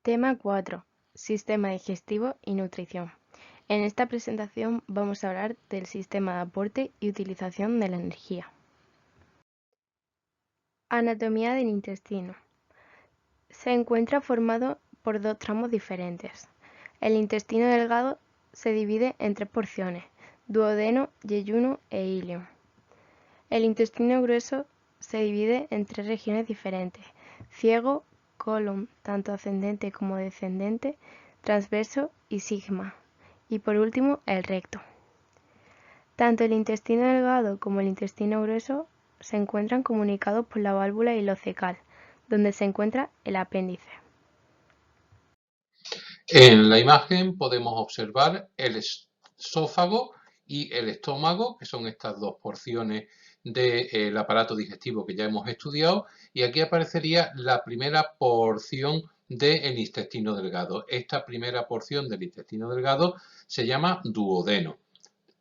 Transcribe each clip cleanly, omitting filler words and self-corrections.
Tema 4. Sistema digestivo y nutrición. En esta presentación vamos a hablar del sistema de aporte y utilización de la energía. Anatomía del intestino. Se encuentra formado por dos tramos diferentes. El intestino delgado se divide en tres porciones: duodeno, yeyuno e ilion. El intestino grueso se divide en tres regiones diferentes: ciego, colon, tanto ascendente como descendente, transverso y sigma. Y por último, el recto. Tanto el intestino delgado como el intestino grueso se encuentran comunicados por la válvula ileocecal, donde se encuentra el apéndice. En la imagen podemos observar el esófago y el estómago, que son estas dos porciones del aparato digestivo que ya hemos estudiado, y aquí aparecería la primera porción del intestino delgado. Esta primera porción del intestino delgado se llama duodeno.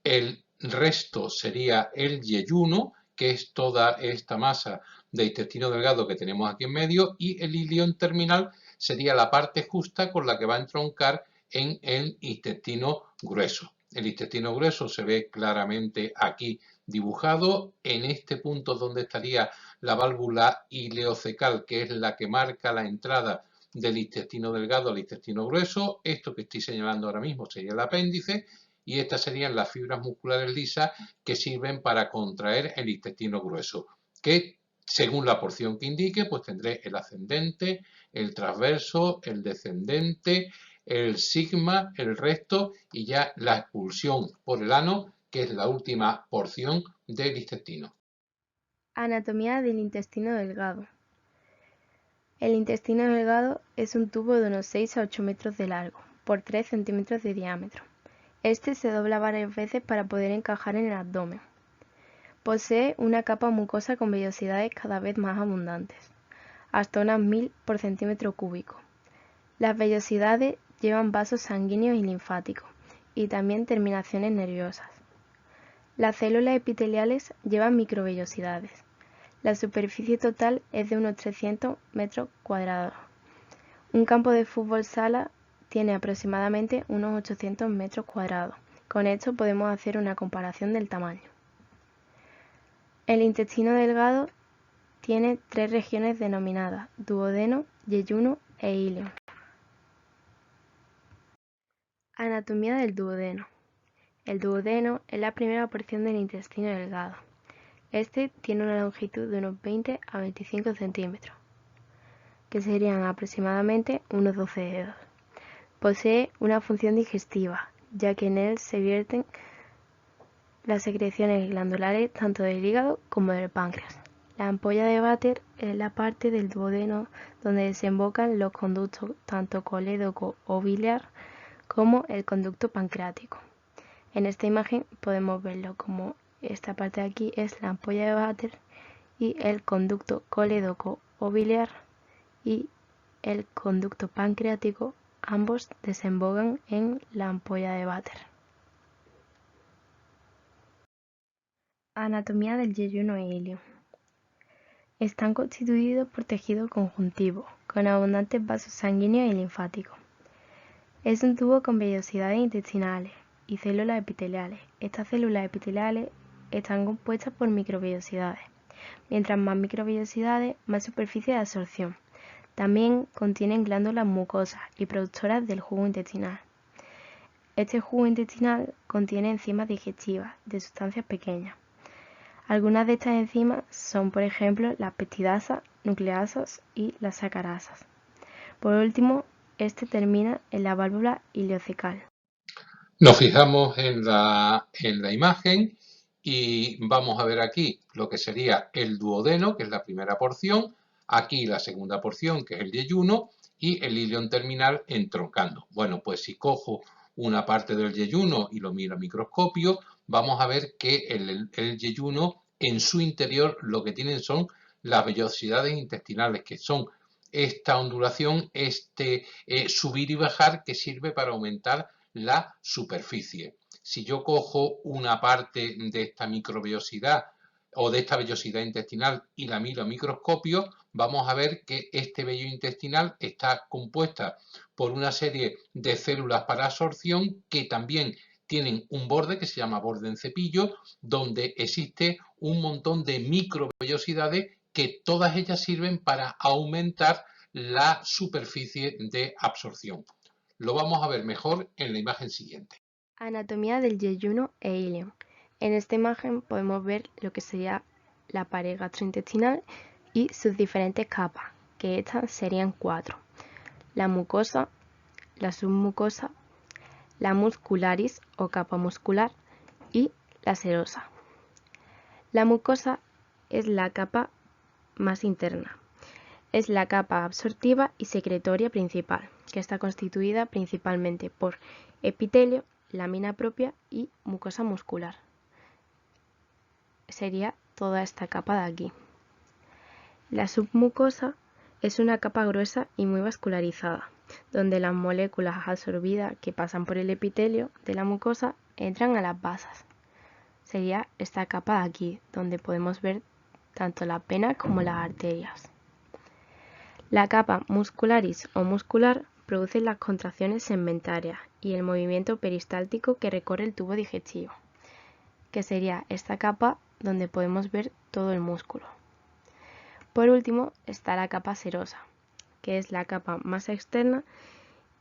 El resto sería el yeyuno, que es toda esta masa de intestino delgado que tenemos aquí en medio, y el ilion terminal sería la parte justa con la que va a entroncar en el intestino grueso. El intestino grueso se ve claramente aquí dibujado. En este punto donde estaría la válvula ileocecal, que es la que marca la entrada del intestino delgado al intestino grueso. Esto que estoy señalando ahora mismo sería el apéndice, y estas serían las fibras musculares lisas que sirven para contraer el intestino grueso, que según la porción que indique, pues tendré el ascendente, el transverso, el descendente, el sigma, el recto y ya la expulsión por el ano, que es la última porción del intestino. Anatomía del intestino delgado. El intestino delgado es un tubo de unos 6 a 8 metros de largo, por 3 centímetros de diámetro. Este se dobla varias veces para poder encajar en el abdomen. Posee una capa mucosa con vellosidades cada vez más abundantes, hasta unas 1000 por centímetro cúbico. Las vellosidades llevan vasos sanguíneos y linfáticos, y también terminaciones nerviosas. Las células epiteliales llevan microvellosidades. La superficie total es de unos 300 metros cuadrados. Un campo de fútbol sala tiene aproximadamente unos 800 metros cuadrados. Con esto podemos hacer una comparación del tamaño. El intestino delgado tiene tres regiones denominadas duodeno, yeyuno e ilion. Anatomía del duodeno. El duodeno es la primera porción del intestino delgado. Este tiene una longitud de unos 20 a 25 centímetros, que serían aproximadamente unos 12 dedos. Posee una función digestiva, ya que en él se vierten las secreciones glandulares tanto del hígado como del páncreas. La ampolla de Vater es la parte del duodeno donde desembocan los conductos tanto colédoco o biliar como el conducto pancreático. En esta imagen podemos verlo como esta parte de aquí es la ampolla de Vater y el conducto colédoco o biliar y el conducto pancreático, ambos desembocan en la ampolla de Vater. Anatomía del yeyuno e ilion. Están constituidos por tejido conjuntivo, con abundantes vasos sanguíneos y linfáticos. Es un tubo con vellosidades intestinales y células epiteliales. Estas células epiteliales están compuestas por microvellosidades. Mientras más microvellosidades, más superficie de absorción. También contienen glándulas mucosas y productoras del jugo intestinal. Este jugo intestinal contiene enzimas digestivas de sustancias pequeñas. Algunas de estas enzimas son, por ejemplo, las peptidasas, nucleasas y las sacarasas. Por último, este termina en la válvula ileocecal. Nos fijamos en la imagen y vamos a ver aquí lo que sería el duodeno, que es la primera porción, aquí la segunda porción, que es el yeyuno, y el ilion terminal entroncando. Bueno, pues si cojo una parte del yeyuno y lo miro a microscopio, vamos a ver que el yeyuno en su interior lo que tienen son las vellosidades intestinales, que son esta ondulación, subir y bajar que sirve para aumentar la superficie. Si yo cojo una parte de esta microvellosidad o de esta vellosidad intestinal y la miro a microscopio, vamos a ver que este vello intestinal está compuesta por una serie de células para absorción que también tienen un borde que se llama borde en cepillo, donde existe un montón de microvellosidades que todas ellas sirven para aumentar la superficie de absorción. Lo vamos a ver mejor en la imagen siguiente. Anatomía del yeyuno e ilion. En esta imagen podemos ver lo que sería la pared gastrointestinal y sus diferentes capas, que estas serían 4. La mucosa, la submucosa, la muscularis o capa muscular y la serosa. La mucosa es la capa más interna. Es la capa absortiva y secretoria principal, que está constituida principalmente por epitelio, lámina propia y mucosa muscular. Sería toda esta capa de aquí. La submucosa es una capa gruesa y muy vascularizada, donde las moléculas absorbidas que pasan por el epitelio de la mucosa entran a las basas. Sería esta capa de aquí, donde podemos ver tanto las venas como las arterias. La capa muscularis o muscular produce las contracciones segmentarias y el movimiento peristáltico que recorre el tubo digestivo, que sería esta capa donde podemos ver todo el músculo. Por último está la capa serosa, que es la capa más externa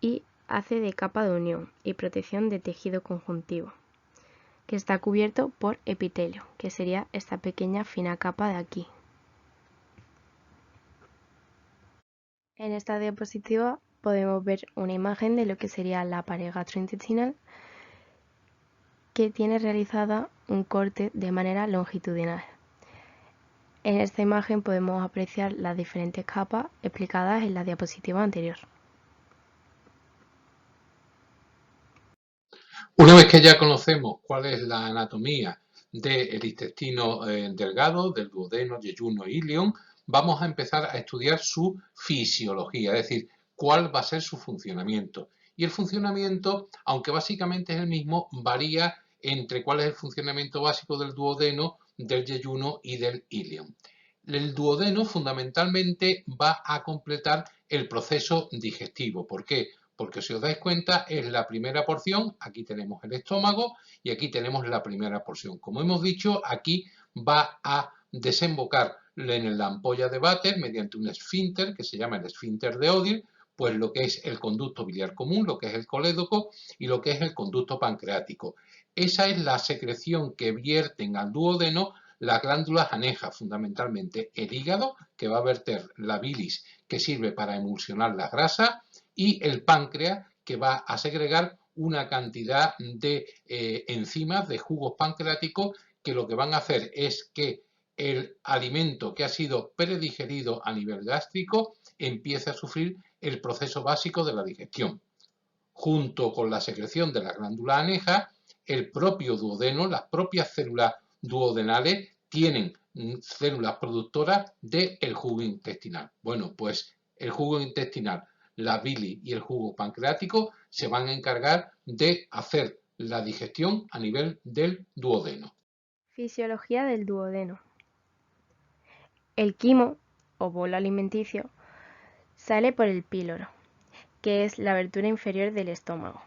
y hace de capa de unión y protección de tejido conjuntivo, que está cubierto por epitelio, que sería esta pequeña fina capa de aquí. En esta diapositiva podemos ver una imagen de lo que sería la pared gastrointestinal, que tiene realizada un corte de manera longitudinal. En esta imagen podemos apreciar las diferentes capas explicadas en la diapositiva anterior. Una vez que ya conocemos cuál es la anatomía del intestino delgado, del duodeno, yeyuno e ilion, vamos a empezar a estudiar su fisiología, es decir, cuál va a ser su funcionamiento. Y el funcionamiento, aunque básicamente es el mismo, varía entre cuál es el funcionamiento básico del duodeno, del yeyuno y del ilion. El duodeno fundamentalmente va a completar el proceso digestivo. ¿Por qué? Porque si os dais cuenta es la primera porción, aquí tenemos el estómago y aquí tenemos la primera porción. Como hemos dicho, aquí va a desembocar en la ampolla de váter mediante un esfínter que se llama el esfínter de Oddi, pues lo que es el conducto biliar común, lo que es el colédoco y lo que es el conducto pancreático. Esa es la secreción que vierten al duodeno las glándulas anejas, fundamentalmente el hígado, que va a verter la bilis que sirve para emulsionar las grasas, y el páncreas, que va a segregar una cantidad de enzimas, de jugos pancreáticos, que lo que van a hacer es que el alimento que ha sido predigerido a nivel gástrico empiece a sufrir el proceso básico de la digestión. Junto con la secreción de la glándula aneja, el propio duodeno, las propias células duodenales tienen células productoras del jugo intestinal. Bueno, pues el jugo intestinal, la bilis y el jugo pancreático se van a encargar de hacer la digestión a nivel del duodeno. Fisiología del duodeno. El quimo, o bolo alimenticio, sale por el píloro, que es la abertura inferior del estómago,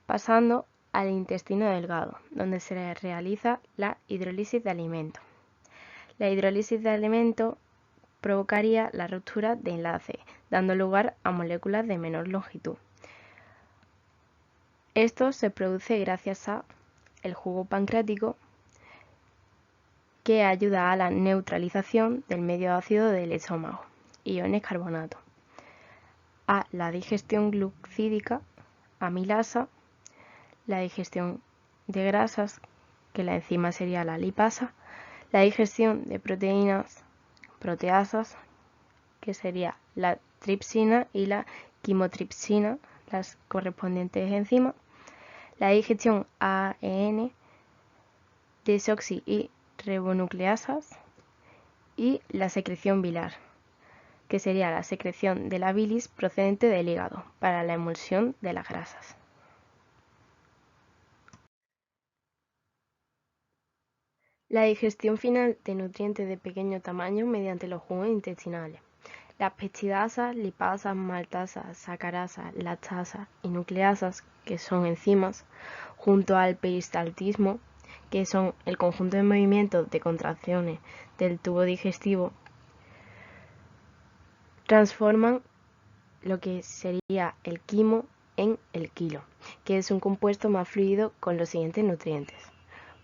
pasando al intestino delgado, donde se realiza la hidrólisis de alimento. La hidrólisis de alimento provocaría la ruptura de enlace, dando lugar a moléculas de menor longitud. Esto se produce gracias al jugo pancreático, que ayuda a la neutralización del medio ácido del estómago, iones carbonato, a la digestión glucídica, amilasa, la digestión de grasas, que la enzima sería la lipasa, la digestión de proteínas, proteasas, que sería la tripsina y la quimotripsina, las correspondientes enzimas, la digestión AEN, desoxi y ribonucleasas, y la secreción biliar, que sería la secreción de la bilis procedente del hígado para la emulsión de las grasas. La digestión final de nutrientes de pequeño tamaño mediante los jugos intestinales. Las peptidasas, lipasas, maltasas, sacarasas, lactasas y nucleasas, que son enzimas, junto al peristaltismo, que son el conjunto de movimientos de contracciones del tubo digestivo, transforman lo que sería el quimo en el quilo, que es un compuesto más fluido con los siguientes nutrientes: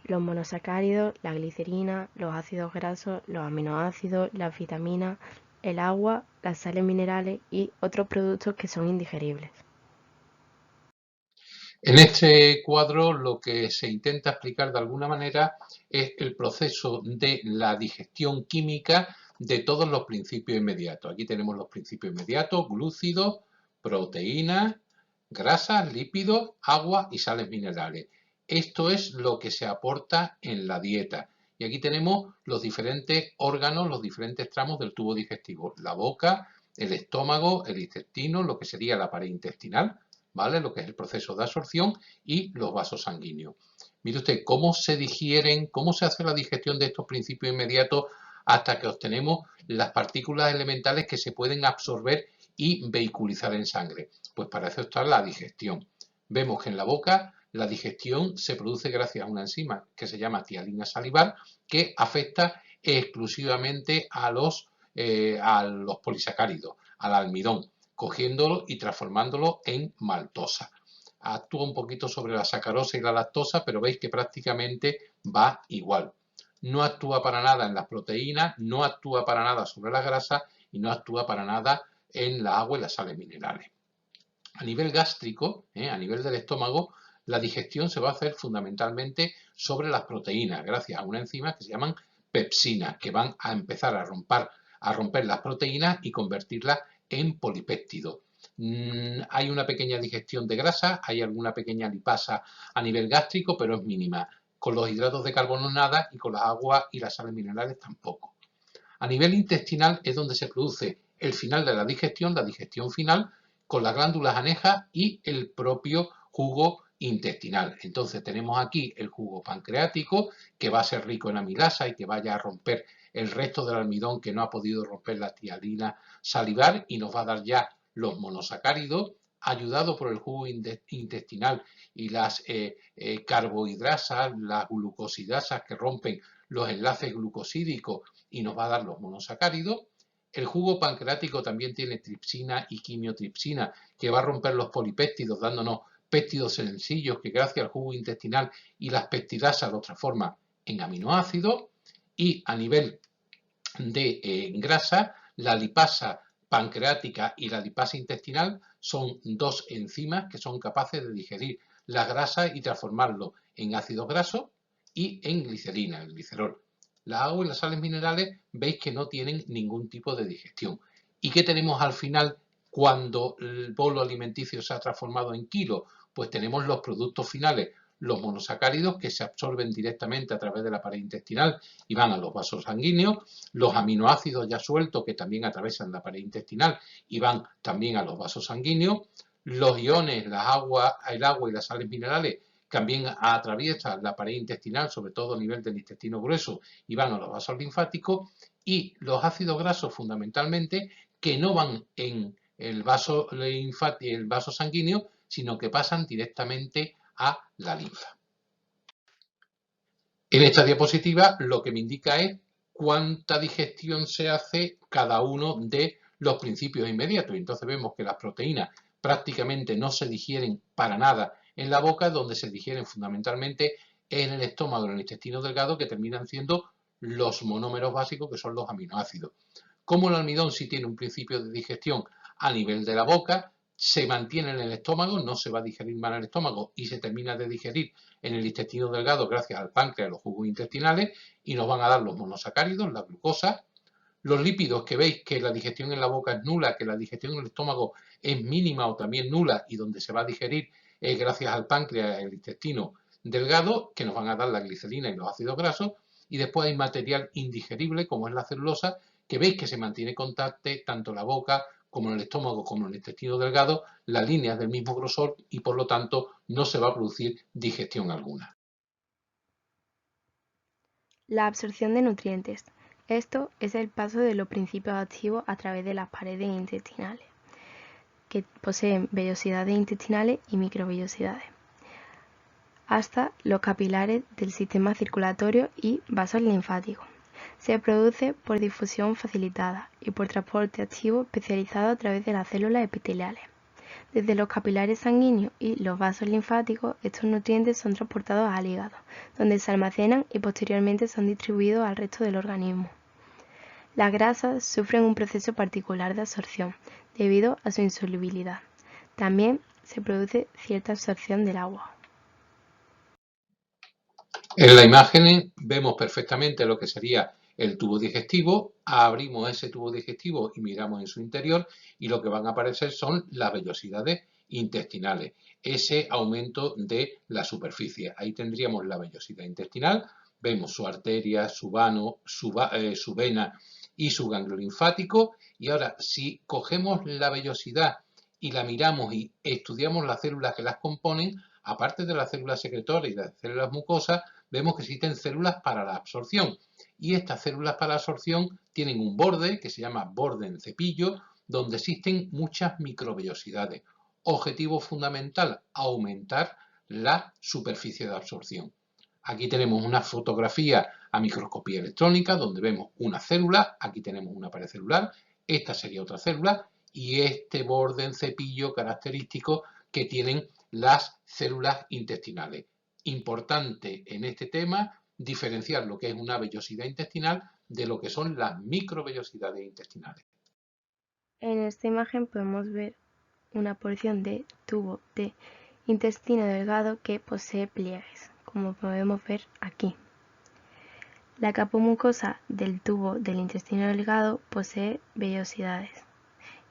los monosacáridos, la glicerina, los ácidos grasos, los aminoácidos, las vitaminas, el agua, las sales minerales y otros productos que son indigeribles. En este cuadro lo que se intenta explicar de alguna manera es el proceso de la digestión química de todos los principios inmediatos. Aquí tenemos los principios inmediatos: glúcidos, proteínas, grasas, lípidos, agua y sales minerales. Esto es lo que se aporta en la dieta. Y aquí tenemos los diferentes órganos, los diferentes tramos del tubo digestivo: la boca, el estómago, el intestino, lo que sería la pared intestinal, ¿vale? Lo que es el proceso de absorción, y los vasos sanguíneos. Mire usted cómo se digieren, cómo se hace la digestión de estos principios inmediatos hasta que obtenemos las partículas elementales que se pueden absorber y vehiculizar en sangre. Pues para eso está la digestión. Vemos que en la boca la digestión se produce gracias a una enzima que se llama tialina salivar, que afecta exclusivamente a los polisacáridos, al almidón, cogiéndolo y transformándolo en maltosa. Actúa un poquito sobre la sacarosa y la lactosa, pero veis que prácticamente va igual. No actúa para nada en las proteínas, no actúa para nada sobre las grasas y no actúa para nada en la agua y las sales minerales. A nivel gástrico, a nivel del estómago, la digestión se va a hacer fundamentalmente sobre las proteínas, gracias a una enzima que se llaman pepsinas, que van a empezar a romper las proteínas y convertirlas en polipéptidos. Hay una pequeña digestión de grasa, hay alguna pequeña lipasa a nivel gástrico, pero es mínima. Con los hidratos de carbono nada, y con las aguas y las sales minerales tampoco. A nivel intestinal es donde se produce el final de la digestión final, con las glándulas anejas y el propio jugo intestinal. Entonces tenemos aquí el jugo pancreático, que va a ser rico en amilasa y que vaya a romper el resto del almidón que no ha podido romper la tialina salivar, y nos va a dar ya los monosacáridos, ayudado por el jugo intestinal y las carbohidrasas, las glucosidasas que rompen los enlaces glucosídicos y nos va a dar los monosacáridos. El jugo pancreático también tiene tripsina y quimiotripsina, que va a romper los polipéptidos, dándonos péptidos sencillos que gracias al jugo intestinal y las peptidasas los transforma en aminoácidos. Y a nivel de grasa, la lipasa pancreática y la lipasa intestinal son dos enzimas que son capaces de digerir la grasa y transformarlo en ácidos grasos y en glicerina, el glicerol. La agua y las sales minerales veis que no tienen ningún tipo de digestión. ¿Y qué tenemos al final cuando el bolo alimenticio se ha transformado en kilo? Pues tenemos los productos finales, los monosacáridos, que se absorben directamente a través de la pared intestinal y van a los vasos sanguíneos, los aminoácidos ya sueltos, que también atravesan la pared intestinal y van también a los vasos sanguíneos, los iones, el agua y las sales minerales, también atraviesan la pared intestinal, sobre todo a nivel del intestino grueso, y van a los vasos linfáticos, y los ácidos grasos fundamentalmente, que no van en el vaso sanguíneo, sino que pasan directamente a la linfa. En esta diapositiva lo que me indica es cuánta digestión se hace cada uno de los principios inmediatos. Entonces vemos que las proteínas prácticamente no se digieren para nada en la boca, donde se digieren fundamentalmente en el estómago, en el intestino delgado, que terminan siendo los monómeros básicos, que son los aminoácidos. Como el almidón sí tiene un principio de digestión a nivel de la boca, se mantiene en el estómago, no se va a digerir mal en el estómago y se termina de digerir en el intestino delgado gracias al páncreas, los jugos intestinales, y nos van a dar los monosacáridos, la glucosa, los lípidos, que veis que la digestión en la boca es nula, que la digestión en el estómago es mínima o también nula, y donde se va a digerir es gracias al páncreas, el intestino delgado, que nos van a dar la glicerina y los ácidos grasos. Y después hay material indigerible, como es la celulosa, que veis que se mantiene contacto tanto en la boca como en el estómago como en el intestino delgado, las líneas del mismo grosor, y por lo tanto no se va a producir digestión alguna. La absorción de nutrientes. Esto es el paso de los principios activos a través de las paredes intestinales, que poseen vellosidades intestinales y microvellosidades, hasta los capilares del sistema circulatorio y vasos linfáticos. Se produce por difusión facilitada y por transporte activo especializado a través de las células epiteliales. Desde los capilares sanguíneos y los vasos linfáticos, estos nutrientes son transportados al hígado, donde se almacenan y posteriormente son distribuidos al resto del organismo. Las grasas sufren un proceso particular de absorción debido a su insolubilidad. También se produce cierta absorción del agua. En la imagen vemos perfectamente lo que sería el tubo digestivo. Abrimos ese tubo digestivo y miramos en su interior y lo que van a aparecer son las vellosidades intestinales, ese aumento de la superficie. Ahí tendríamos la vellosidad intestinal, vemos su arteria, su vano, su vena y su ganglio linfático. Y ahora, si cogemos la vellosidad y la miramos y estudiamos las células que las componen, aparte de las células secretoras y las células mucosas, vemos que existen células para la absorción. Y estas células para la absorción tienen un borde que se llama borde en cepillo, donde existen muchas microvellosidades. Objetivo fundamental, aumentar la superficie de absorción. Aquí tenemos una fotografía a microscopía electrónica donde vemos una célula, aquí tenemos una pared celular, esta sería otra célula y este borde en cepillo característico que tienen las células intestinales. Importante en este tema diferenciar lo que es una vellosidad intestinal de lo que son las microvellosidades intestinales. En esta imagen podemos ver una porción de tubo de intestino delgado que posee pliegues, como podemos ver aquí. La capa mucosa del tubo del intestino delgado posee vellosidades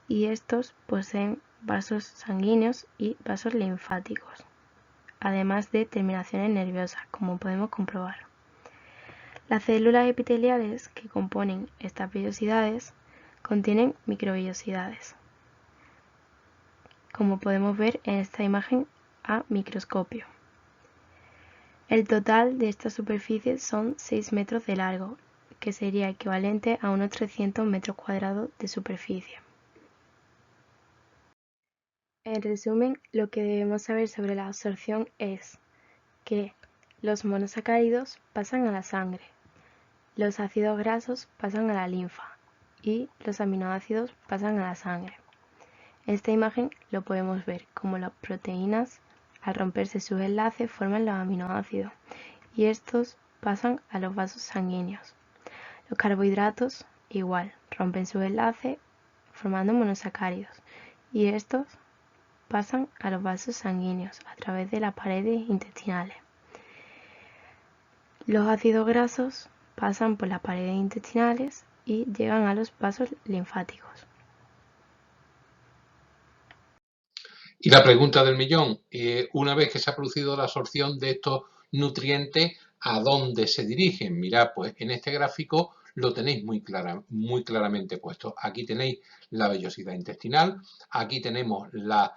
y estos poseen vasos sanguíneos y vasos linfáticos, además de terminaciones nerviosas, como podemos comprobar. Las células epiteliales que componen estas vellosidades contienen microvellosidades, como podemos ver en esta imagen a microscopio. El total de esta superficie son 6 metros de largo, que sería equivalente a unos 300 metros cuadrados de superficie. En resumen, lo que debemos saber sobre la absorción es que los monosacáridos pasan a la sangre, los ácidos grasos pasan a la linfa y los aminoácidos pasan a la sangre. En esta imagen lo podemos ver como las proteínas, al romperse sus enlaces, forman los aminoácidos y estos pasan a los vasos sanguíneos. Los carbohidratos igual, rompen sus enlaces formando monosacáridos y estos pasan a los vasos sanguíneos a través de las paredes intestinales. Los ácidos grasos pasan por las paredes intestinales y llegan a los vasos linfáticos. Y la pregunta del millón, una vez que se ha producido la absorción de estos nutrientes, ¿a dónde se dirigen? Mirad, pues en este gráfico lo tenéis muy claramente puesto. Aquí tenéis la vellosidad intestinal, aquí tenemos la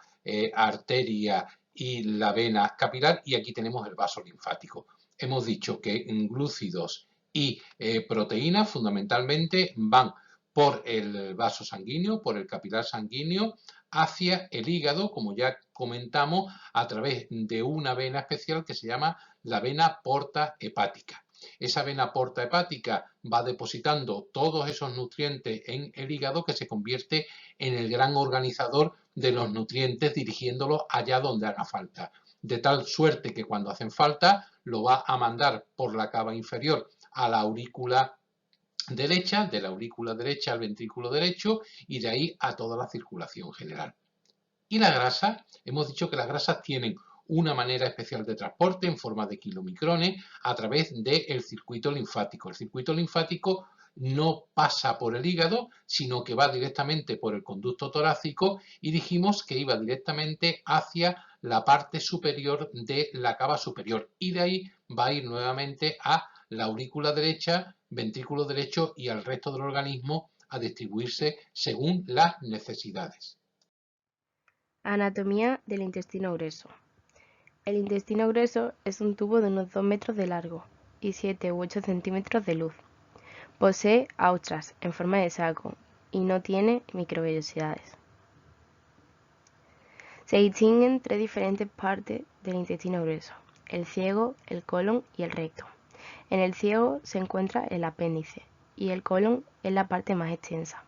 arteria y la vena capilar y aquí tenemos el vaso linfático. Hemos dicho que glúcidos y proteínas fundamentalmente van por el vaso sanguíneo, por el capilar sanguíneo, hacia el hígado, como ya comentamos, a través de una vena especial que se llama la vena porta hepática. Esa vena porta hepática va depositando todos esos nutrientes en el hígado que se convierte en el gran organizador de los nutrientes dirigiéndolos allá donde haga falta. De tal suerte que cuando hacen falta lo va a mandar por la cava inferior a la aurícula derecha, de la aurícula derecha al ventrículo derecho y de ahí a toda la circulación general. Y la grasa, hemos dicho que las grasas tienen una manera especial de transporte en forma de kilomicrones a través del circuito linfático. El circuito linfático no pasa por el hígado, sino que va directamente por el conducto torácico y dijimos que iba directamente hacia la parte superior de la cava superior y de ahí va a ir nuevamente a la aurícula derecha, ventrículo derecho y al resto del organismo a distribuirse según las necesidades. Anatomía del intestino grueso. El intestino grueso es un tubo de unos 2 metros de largo, y 7 u 8 centímetros de luz. Posee austras en forma de saco y no tiene microvellosidades. Se distinguen tres diferentes partes del intestino grueso: el ciego, el colon y el recto. En el ciego se encuentra el apéndice y el colon es la parte más extensa.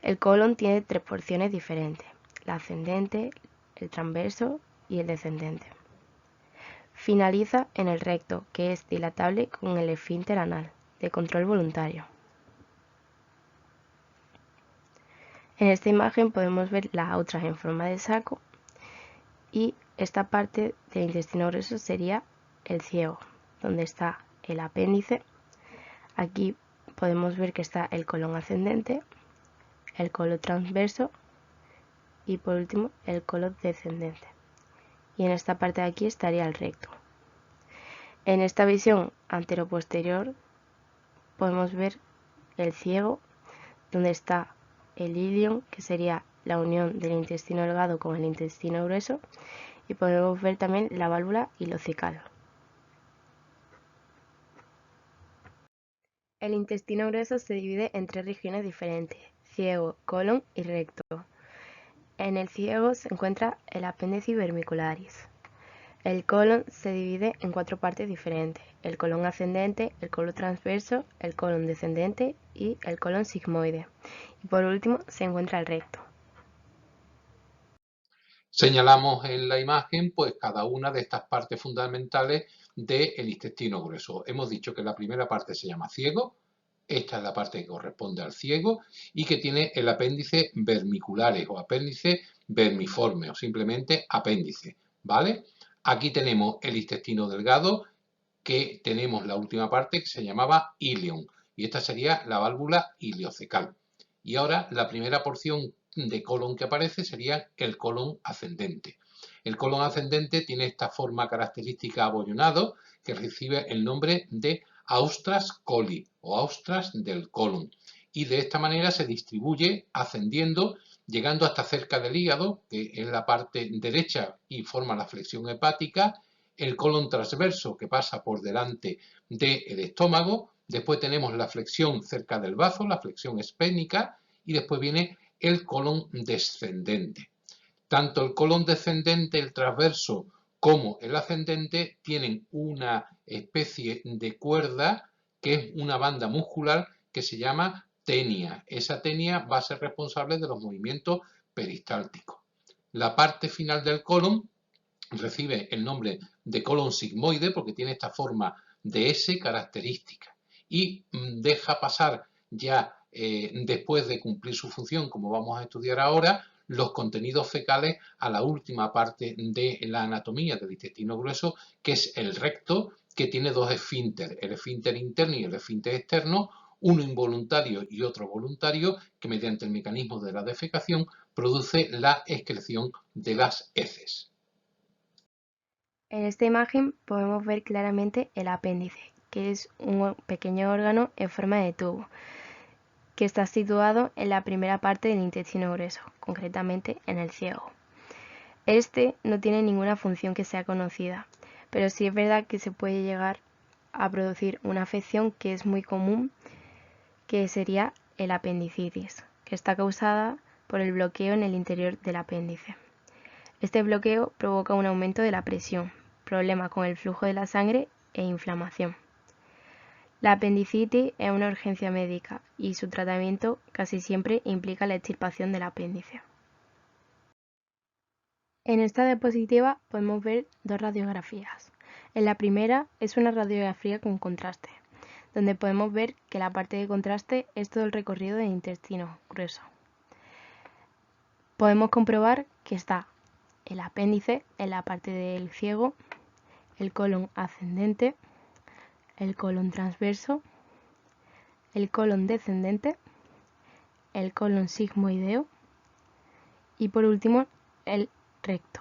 El colon tiene tres porciones diferentes: la ascendente, el transverso y el descendente. Finaliza en el recto, que es dilatable con el esfínter anal, de control voluntario. En esta imagen podemos ver las austras en forma de saco y esta parte del intestino grueso sería el ciego, donde está el apéndice. Aquí podemos ver que está el colon ascendente, el colon transverso y por último el colon descendente. Y en esta parte de aquí estaría el recto. En esta visión anteroposterior podemos ver el ciego, donde está el ilion, que sería la unión del intestino delgado con el intestino grueso, y podemos ver también la válvula ileocecal. El intestino grueso se divide en tres regiones diferentes: ciego, colon y recto. En el ciego se encuentra el apéndice vermicularis. El colon se divide en cuatro partes diferentes: el colon ascendente, el colon transverso, el colon descendente y el colon sigmoide. Y por último se encuentra el recto. Señalamos en la imagen pues cada una de estas partes fundamentales del intestino grueso. Hemos dicho que la primera parte se llama ciego, esta es la parte que corresponde al ciego y que tiene el apéndice vermiculares o apéndice vermiforme o simplemente apéndice, ¿vale? Aquí tenemos el intestino delgado, que tenemos la última parte que se llamaba ilion y esta sería la válvula ileocecal. Y ahora la primera porción de colon que aparece sería el colon ascendente. El colon ascendente tiene esta forma característica abollonado que recibe el nombre de austras coli o austras del colon y de esta manera se distribuye ascendiendo, llegando hasta cerca del hígado, que es la parte derecha y forma la flexión hepática, el colon transverso que pasa por delante del estómago, después tenemos la flexión cerca del bazo, la flexión esplénica, y después viene el colon descendente. Tanto el colon descendente, el transverso, como el ascendente tienen una especie de cuerda que es una banda muscular que se llama tenia. Esa tenia va a ser responsable de los movimientos peristálticos. La parte final del colon recibe el nombre de colon sigmoide porque tiene esta forma de S característica y deja pasar ya después de cumplir su función, como vamos a estudiar ahora, los contenidos fecales a la última parte de la anatomía del intestino grueso, que es el recto, que tiene dos esfínteres, el esfínter interno y el esfínter externo, uno involuntario y otro voluntario, que mediante el mecanismo de la defecación produce la excreción de las heces. En esta imagen podemos ver claramente el apéndice, que es un pequeño órgano en forma de tubo, que está situado en la primera parte del intestino grueso, concretamente en el ciego. Este no tiene ninguna función que sea conocida, pero sí es verdad que se puede llegar a producir una afección que es muy común, que sería el apendicitis, que está causada por el bloqueo en el interior del apéndice. Este bloqueo provoca un aumento de la presión, problemas con el flujo de la sangre e inflamación. La apendicitis es una urgencia médica y su tratamiento casi siempre implica la extirpación del apéndice. En esta diapositiva podemos ver dos radiografías. En la primera es una radiografía con contraste, donde podemos ver que la parte de contraste es todo el recorrido del intestino grueso. Podemos comprobar que está el apéndice en la parte del ciego, el colon ascendente, el colon transverso, el colon descendente, el colon sigmoideo y por último el recto.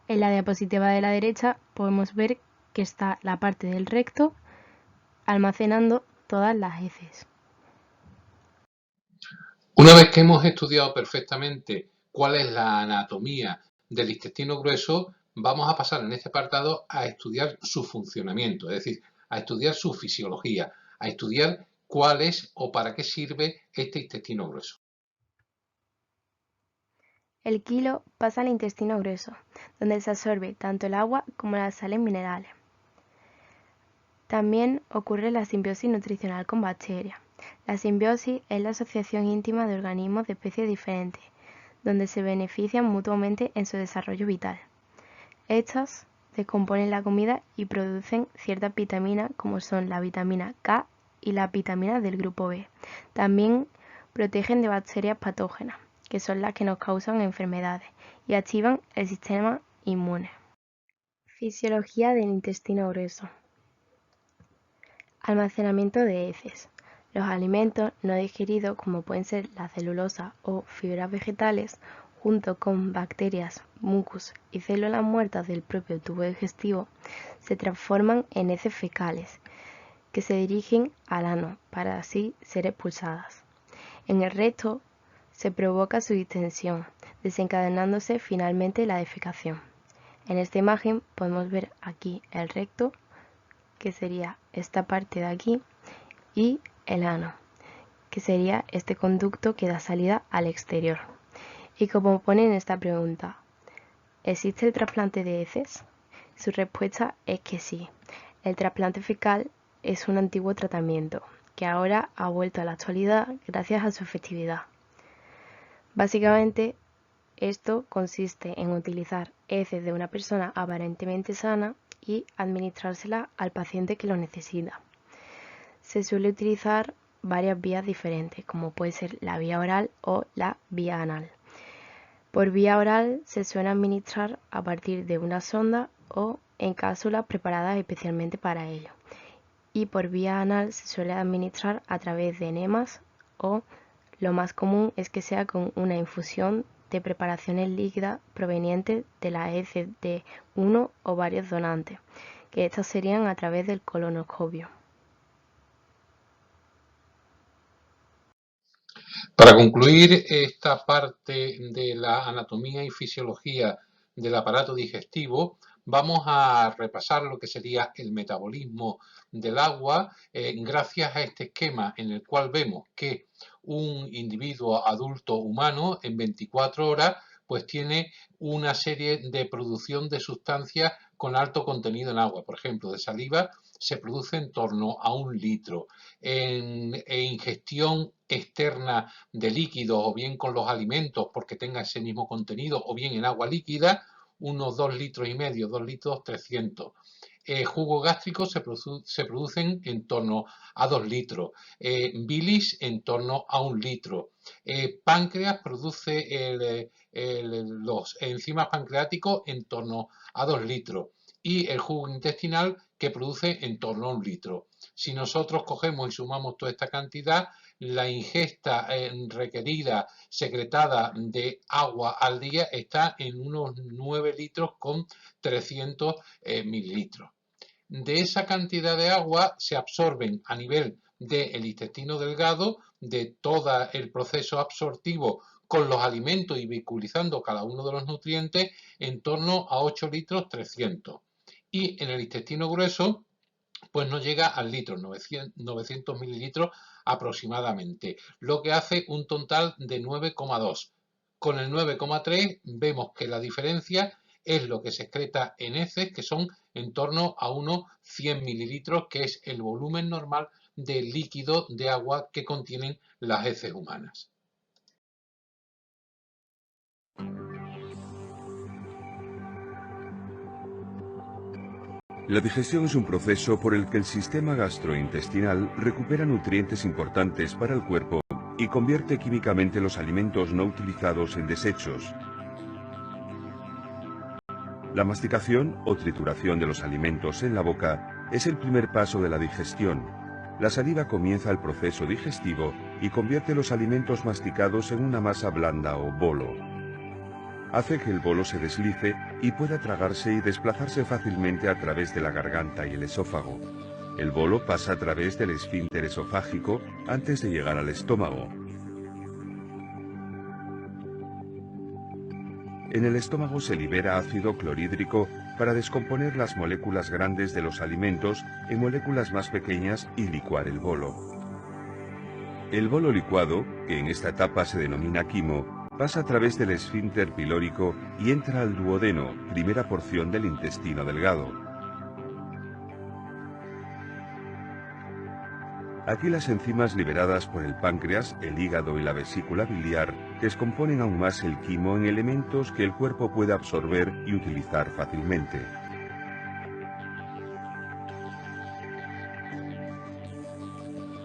En la diapositiva de la derecha podemos ver que está la parte del recto almacenando todas las heces. Una vez que hemos estudiado perfectamente cuál es la anatomía del intestino grueso, vamos a pasar en este apartado a estudiar su funcionamiento, es decir, a estudiar su fisiología, a estudiar cuál es o para qué sirve este intestino grueso. El quilo pasa al intestino grueso, donde se absorbe tanto el agua como las sales minerales. También ocurre la simbiosis nutricional con bacterias. La simbiosis es la asociación íntima de organismos de especies diferentes, donde se benefician mutuamente en su desarrollo vital. Estas descomponen la comida y producen ciertas vitaminas como son la vitamina K y las vitaminas del grupo B. También protegen de bacterias patógenas, que son las que nos causan enfermedades, y activan el sistema inmune. Fisiología del intestino grueso. Almacenamiento de heces. Los alimentos no digeridos, como pueden ser la celulosa o fibras vegetales, junto con bacterias, mucus y células muertas del propio tubo digestivo, se transforman en heces fecales, que se dirigen al ano para así ser expulsadas. En el recto se provoca su distensión, desencadenándose finalmente la defecación. En esta imagen podemos ver aquí el recto, que sería esta parte de aquí, y el ano, que sería este conducto que da salida al exterior. Y como pone en esta pregunta, ¿existe el trasplante de heces? Su respuesta es que sí. El trasplante fecal es un antiguo tratamiento que ahora ha vuelto a la actualidad gracias a su efectividad. Básicamente, esto consiste en utilizar heces de una persona aparentemente sana y administrársela al paciente que lo necesita. Se suele utilizar varias vías diferentes, como puede ser la vía oral o la vía anal. Por vía oral se suele administrar a partir de una sonda o en cápsulas preparadas especialmente para ello. Y por vía anal se suele administrar a través de enemas, o lo más común es que sea con una infusión de preparaciones líquidas provenientes de las heces de uno o varios donantes, que estas serían a través del colonoscopio. Para concluir esta parte de la anatomía y fisiología del aparato digestivo, vamos a repasar lo que sería el metabolismo del agua gracias a este esquema en el cual vemos que un individuo adulto humano en 24 horas pues tiene una serie de producción de sustancias con alto contenido en agua. Por ejemplo, de saliva se produce en torno a 1 litro. En ingestión externa de líquidos o bien con los alimentos porque tenga ese mismo contenido o bien en agua líquida, unos 2,5 litros, 2 litros 300. Jugo gástrico se producen en torno a 2 litros, bilis en torno a 1 litro. Páncreas produce los enzimas pancreáticos en torno a 2 litros y el jugo intestinal que produce en torno a 1 litro. Si nosotros cogemos y sumamos toda esta cantidad, la ingesta requerida, secretada de agua al día está en unos 9 litros con 300 mililitros. De esa cantidad de agua se absorben a nivel del intestino delgado, de todo el proceso absortivo con los alimentos y vehiculizando cada uno de los nutrientes, en torno a 8 litros 300. Y en el intestino grueso pues no llega al litro, 900 mililitros aproximadamente, lo que hace un total de 9,2. Con el 9,3 vemos que la diferencia es lo que se excreta en heces, que son en torno a unos 100 mililitros, que es el volumen normal del líquido de agua que contienen las heces humanas. La digestión es un proceso por el que el sistema gastrointestinal recupera nutrientes importantes para el cuerpo y convierte químicamente los alimentos no utilizados en desechos. La masticación o trituración de los alimentos en la boca es el primer paso de la digestión. La saliva comienza el proceso digestivo y convierte los alimentos masticados en una masa blanda o bolo. Hace que el bolo se deslice y pueda tragarse y desplazarse fácilmente a través de la garganta y el esófago. El bolo pasa a través del esfínter esofágico antes de llegar al estómago. En el estómago se libera ácido clorhídrico para descomponer las moléculas grandes de los alimentos en moléculas más pequeñas y licuar el bolo. El bolo licuado, que en esta etapa se denomina quimo, pasa a través del esfínter pilórico y entra al duodeno, primera porción del intestino delgado. Aquí las enzimas liberadas por el páncreas, el hígado y la vesícula biliar descomponen aún más el quimo en elementos que el cuerpo puede absorber y utilizar fácilmente.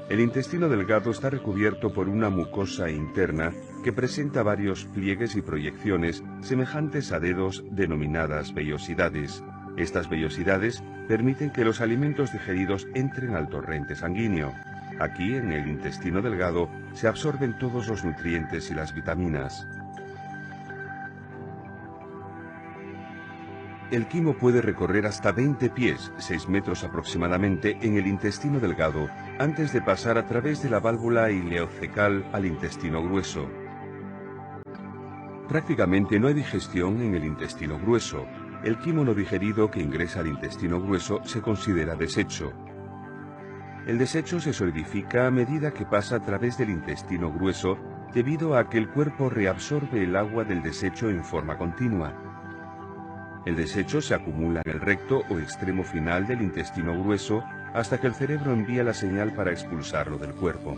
El intestino delgado está recubierto por una mucosa interna que presenta varios pliegues y proyecciones semejantes a dedos denominadas vellosidades. Estas vellosidades permiten que los alimentos digeridos entren al torrente sanguíneo. Aquí, en el intestino delgado, se absorben todos los nutrientes y las vitaminas. El quimo puede recorrer hasta 20 pies, 6 metros aproximadamente, en el intestino delgado, antes de pasar a través de la válvula ileocecal al intestino grueso. Prácticamente no hay digestión en el intestino grueso. El quimo no digerido que ingresa al intestino grueso se considera desecho. El desecho se solidifica a medida que pasa a través del intestino grueso debido a que el cuerpo reabsorbe el agua del desecho en forma continua. El desecho se acumula en el recto o extremo final del intestino grueso hasta que el cerebro envía la señal para expulsarlo del cuerpo.